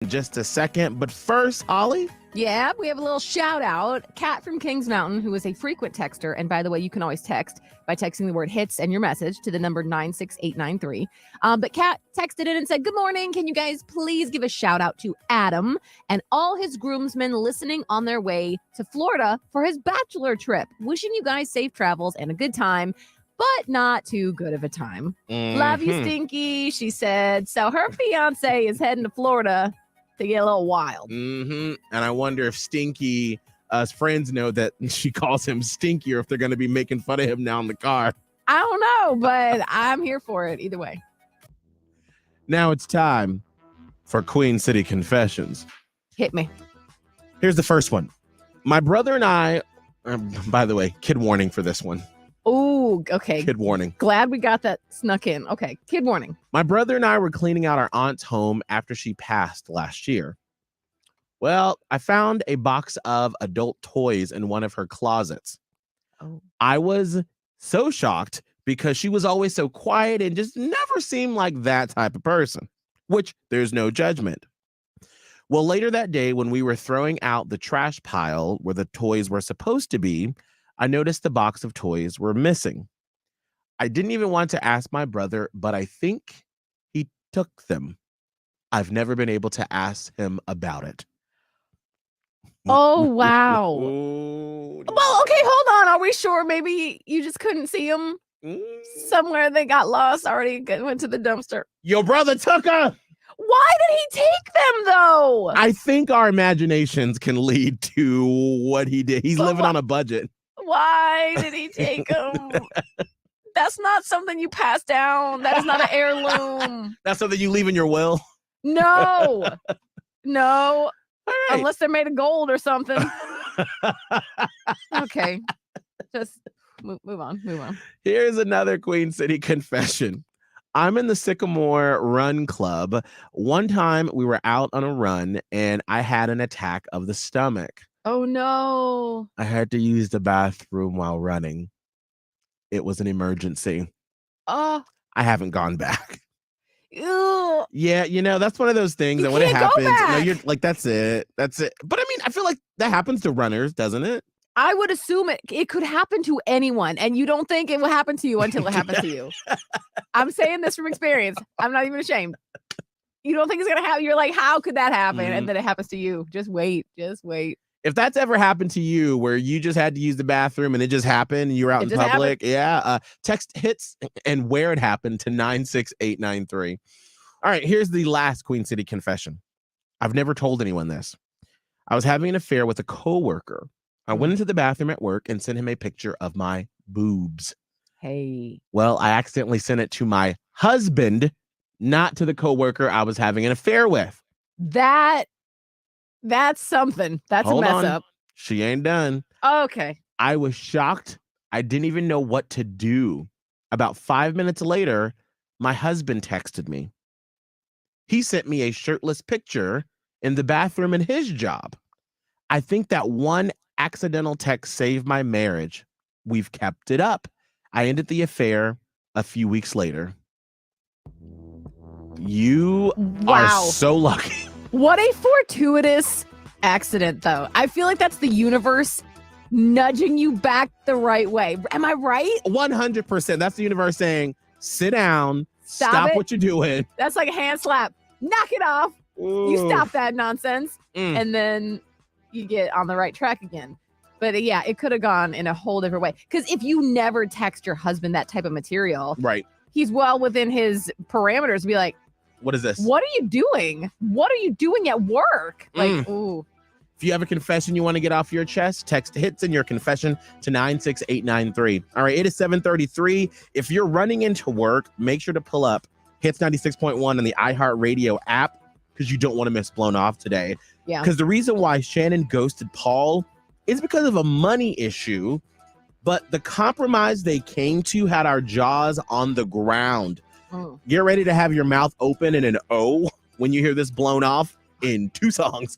in just a second. But first, Ollie. Yeah, we have a little shout out. Kat from Kings Mountain, who is a frequent texter. And by the way, you can always text by texting the word hits and your message to the number 96893. But Kat texted in and said, good morning. Can you guys please give a shout out to Adam and all his groomsmen listening on their way to Florida for his bachelor trip? Wishing you guys safe travels and a good time, but not too good of a time. Love you, Stinky, she said. So her fiance is heading to Florida to get a little wild. And I wonder if Stinky's friends know that she calls him Stinky, or if they're going to be making fun of him now in the car. I don't know, but I'm here for it either way. Now it's time for Queen City Confessions. Hit me. Here's the first one. My brother and I, by the way, kid warning for this one. Oh, okay. Kid warning. Glad we got that snuck in. Okay, kid warning. My brother and I were cleaning out our aunt's home after she passed last year. Well, I found a box of adult toys in one of her closets. Oh. I was so shocked because she was always so quiet and just never seemed like that type of person, which there's no judgment. Well, later that day, when we were throwing out the trash pile where the toys were supposed to be, I noticed the box of toys were missing. I didn't even want to ask my brother, but I think he took them. I've never been able to ask him about it. Oh, wow. Well, okay, hold on. Are we sure maybe you just couldn't see them somewhere? They got lost, already went to the dumpster. Your brother took her. Why did he take them, though? I think our imaginations can lead to what he did. He's living on a budget. Why did he take them? That's not something you pass down. That is not an heirloom. That's something you leave in your will? No. No. Right. Unless they're made of gold or something. Okay. Just move on. Here's another Queen City confession. I'm in the Sycamore Run Club. One time we were out on a run and I had an attack of the stomach. Oh, no. I had to use the bathroom while running. It was an emergency. Oh. I haven't gone back. Ew. Yeah, that's one of those things that when it happens, you're like, that's it. But I mean, I feel like that happens to runners, doesn't it? I would assume it could happen to anyone, and you don't think it will happen to you until it happens to you. I'm saying this from experience. I'm not even ashamed. You don't think it's going to happen. You're like, how could that happen? And then it happens to you. Just wait. If that's ever happened to you where you just had to use the bathroom and it just happened and you were out in public, text hits and where it happened to 96893. All right, here's the last Queen City confession. I've never told anyone this. I was having an affair with a coworker. I went into the bathroom at work and sent him a picture of my boobs. Hey. Well, I accidentally sent it to my husband, not to the coworker I was having an affair with. That's something. That's a mess up. She ain't done. Okay. I was shocked. I didn't even know what to do. About 5 minutes later, my husband texted me. He sent me a shirtless picture in the bathroom in his job. I think that one accidental text saved my marriage. We've kept it up. I ended the affair a few weeks later. You are so lucky. What a fortuitous accident, though. I feel like that's the universe nudging you back the right way. Am I right? 100%. That's the universe saying, sit down, stop what you're doing. That's like a hand slap. Knock it off. Ooh. You stop that nonsense. And then you get on the right track again. But yeah, it could have gone in a whole different way. Because if you never text your husband that type of material, right, he's well within his parameters to be like, what is this? What are you doing? What are you doing at work? Like, ooh. If you have a confession you want to get off your chest, text hits in your confession to 96893. All right, it is 7:33. If you're running into work, make sure to pull up Hits 96.1 on the iHeartRadio app because you don't want to miss Blown Off today. Yeah. Because the reason why Shannon ghosted Paul is because of a money issue, but the compromise they came to had our jaws on the ground. Get ready to have your mouth open in an O when you hear this Blown Off in 2 songs.